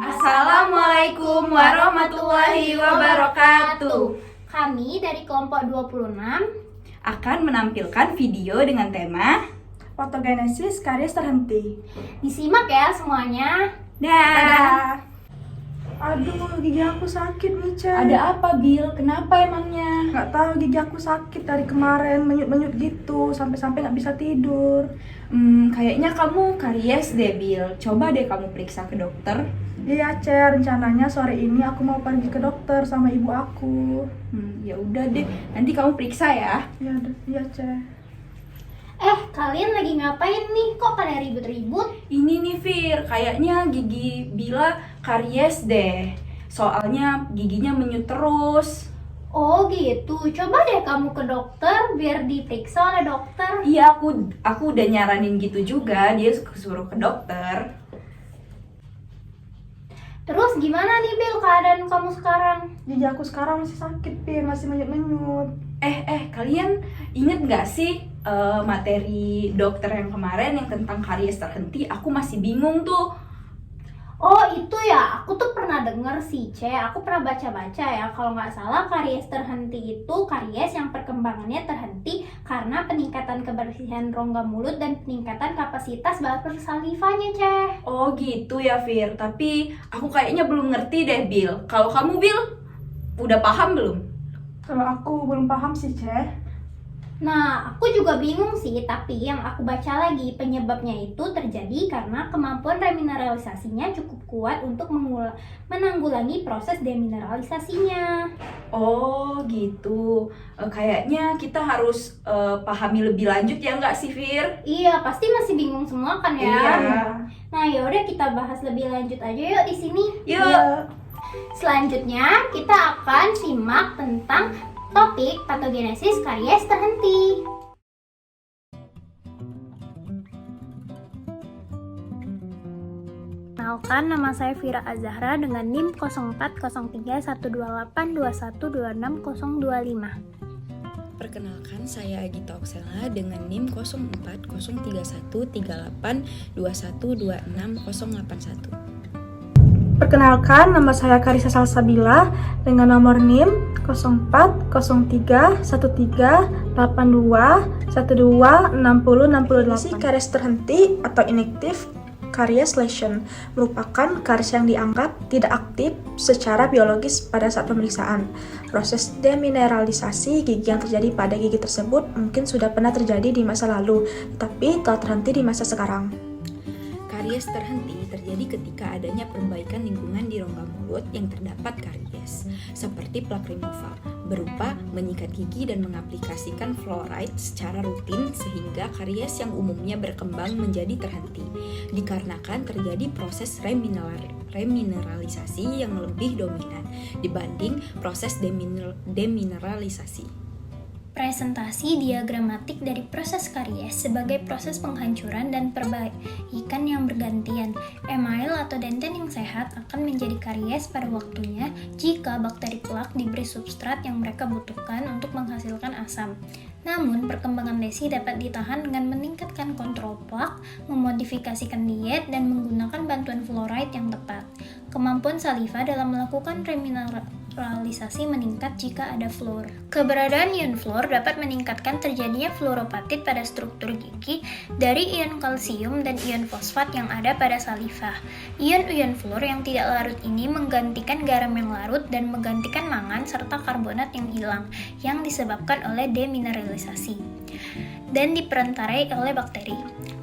Assalamualaikum warahmatullahi wabarakatuh. Kami dari kelompok 26 Akan menampilkan video dengan tema Patogenesis karies terhenti. Disimak ya semuanya. Dah. Aduh, gigi aku sakit nih, Cek. Ada apa, Bil? Kenapa emangnya? Nggak tahu, gigi aku sakit dari kemarin, menyut-menyut gitu, sampai-sampai nggak bisa tidur. Kayaknya kamu karies deh, Bil. Coba deh kamu periksa ke dokter. Iya, Cek, rencananya sore ini aku mau pergi ke dokter sama ibu aku. Ya udah deh, nanti kamu periksa ya. Iya, Cek. Kalian lagi ngapain nih? Kok pada ribut-ribut? Ini nih, Fir, kayaknya gigi Bila karies deh. Soalnya giginya menyut terus. Oh gitu, coba deh kamu ke dokter biar diperiksa oleh dokter. Iya, aku udah nyaranin gitu juga, dia suruh ke dokter. Terus gimana nih Bil keadaan kamu sekarang? Gigi aku sekarang masih sakit, Pin, masih menyut-menyut. Kalian inget nggak sih materi dokter yang kemarin yang tentang karies terhenti? Aku masih bingung tuh. Oh itu ya, aku tuh pernah denger sih aku pernah baca-baca ya. Kalau nggak salah karies terhenti itu karies yang perkembangannya terhenti karena peningkatan kebersihan rongga mulut dan peningkatan kapasitas batas salivanya Oh gitu ya, Fir. Tapi aku kayaknya belum ngerti deh, Bil. Kalau kamu, Bil, udah paham belum? Kalau aku belum paham sih, Cek. Nah, aku juga bingung sih, tapi yang aku baca lagi penyebabnya itu terjadi karena kemampuan remineralisasinya cukup kuat untuk menanggulangi proses demineralisasinya. Oh gitu. Kayaknya kita harus pahami lebih lanjut ya nggak sih, Fir? Iya, pasti masih bingung semua kan ya? Iya. Nah, yaudah kita bahas lebih lanjut aja yuk di sini. Yuk. Iya. Selanjutnya kita akan simak tentang topik patogenesis karies terhenti. Kenalkan, nama saya Vira Azahra dengan NIM 04031282126025. Perkenalkan, saya Agita Oksela dengan NIM 04031331381081. Perkenalkan, nama saya Karisa Salsabila dengan nomor NIM 04031382126068. Karies terhenti atau inactive caries lesion merupakan karies yang dianggap tidak aktif secara biologis pada saat pemeriksaan. Proses demineralisasi gigi yang terjadi pada gigi tersebut mungkin sudah pernah terjadi di masa lalu, tetapi telah terhenti di masa sekarang. Karies terhenti terjadi ketika adanya perbaikan lingkungan di rongga mulut yang terdapat karies, seperti plak removal, berupa menyikat gigi dan mengaplikasikan fluoride secara rutin sehingga karies yang umumnya berkembang menjadi terhenti, dikarenakan terjadi proses remineralisasi yang lebih dominan dibanding proses demineralisasi. Presentasi diagramatik dari proses karies sebagai proses penghancuran dan perbaikan yang bergantian. Email atau denten yang sehat akan menjadi karies pada waktunya jika bakteri plak diberi substrat yang mereka butuhkan untuk menghasilkan asam. Namun, perkembangan lesi dapat ditahan dengan meningkatkan kontrol plak, memodifikasikan diet, dan menggunakan bantuan fluoride yang tepat. Kemampuan saliva dalam melakukan remineralisasi meningkat jika ada fluor. Keberadaan ion fluor dapat meningkatkan terjadinya fluoropatit pada struktur gigi dari ion kalsium dan ion fosfat yang ada pada saliva. Ion-ion fluor yang tidak larut ini menggantikan garam yang larut dan menggantikan mangan serta karbonat yang hilang yang disebabkan oleh demineralisasi dan diperantarai oleh bakteri.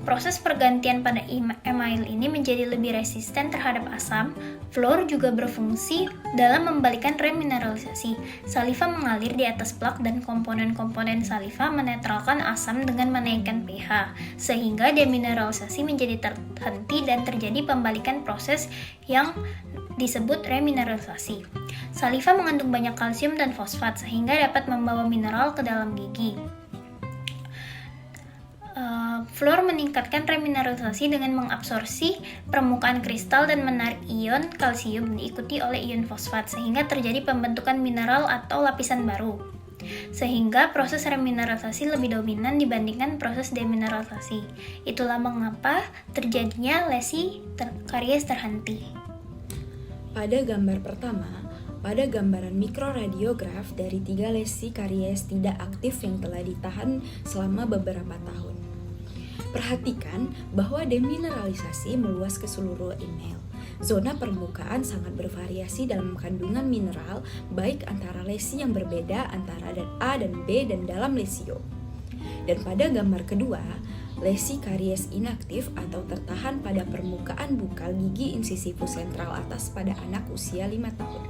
Proses pergantian pada email ini menjadi lebih resisten terhadap asam. Fluor juga berfungsi dalam membalikan remineralisasi. Saliva mengalir di atas plak dan komponen-komponen saliva menetralkan asam dengan menaikkan pH, sehingga demineralisasi menjadi terhenti dan terjadi pembalikan proses yang disebut remineralisasi. Saliva mengandung banyak kalsium dan fosfat sehingga dapat membawa mineral ke dalam gigi. Fluor meningkatkan remineralisasi dengan mengabsorpsi permukaan kristal dan menarik ion kalsium diikuti oleh ion fosfat sehingga terjadi pembentukan mineral atau lapisan baru. sehingga proses remineralisasi lebih dominan dibandingkan proses demineralisasi. Itulah mengapa terjadinya lesi karies terhenti. Pada gambar pertama, pada gambaran mikroradiograf dari 3 lesi karies tidak aktif yang telah ditahan selama beberapa tahun. Perhatikan bahwa demineralisasi meluas ke seluruh enamel. Zona permukaan sangat bervariasi dalam kandungan mineral, baik antara lesi yang berbeda antara A dan B dan dalam lesio. Dan pada gambar kedua, lesi karies inaktif atau tertahan pada permukaan bukal gigi insisifus sentral atas pada anak usia 5 tahun.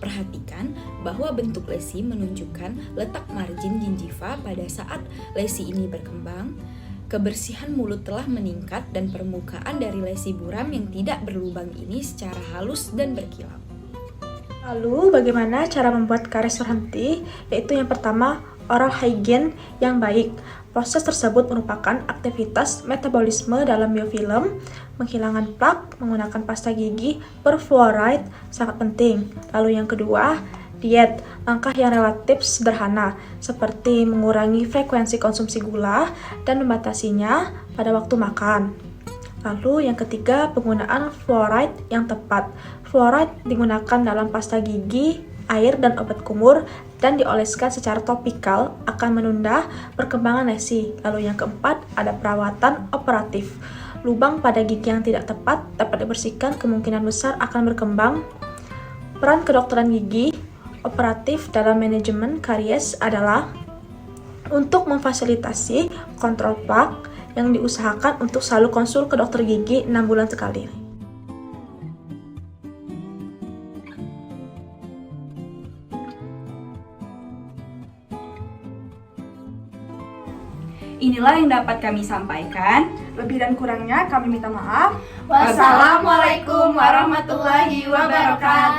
Perhatikan bahwa bentuk lesi menunjukkan letak margin gingiva pada saat lesi ini berkembang. Kebersihan mulut telah meningkat dan permukaan dari lesi buram yang tidak berlubang ini secara halus dan berkilau. Lalu, bagaimana cara membuat karies terhenti? Yaitu yang pertama, oral hygiene yang baik. Proses tersebut merupakan aktivitas metabolisme dalam biofilm. Menghilangkan plak menggunakan pasta gigi perfluoride sangat penting. Lalu yang kedua, diet. Langkah yang relatif sederhana, seperti mengurangi frekuensi konsumsi gula dan membatasinya pada waktu makan. Lalu yang ketiga, penggunaan fluoride yang tepat. Fluoride digunakan dalam pasta gigi, air, dan obat kumur, dan dioleskan secara topikal akan menunda perkembangan lesi. Lalu yang keempat, ada perawatan operatif. Lubang pada gigi yang tidak tepat dapat dibersihkan, kemungkinan besar akan berkembang. Peran kedokteran gigi operatif dalam manajemen karies adalah untuk memfasilitasi kontrol plak yang diusahakan untuk selalu konsul ke dokter gigi 6 bulan sekali. Inilah yang dapat kami sampaikan. Lebih dan kurangnya kami minta maaf. Wassalamualaikum warahmatullahi wabarakatuh.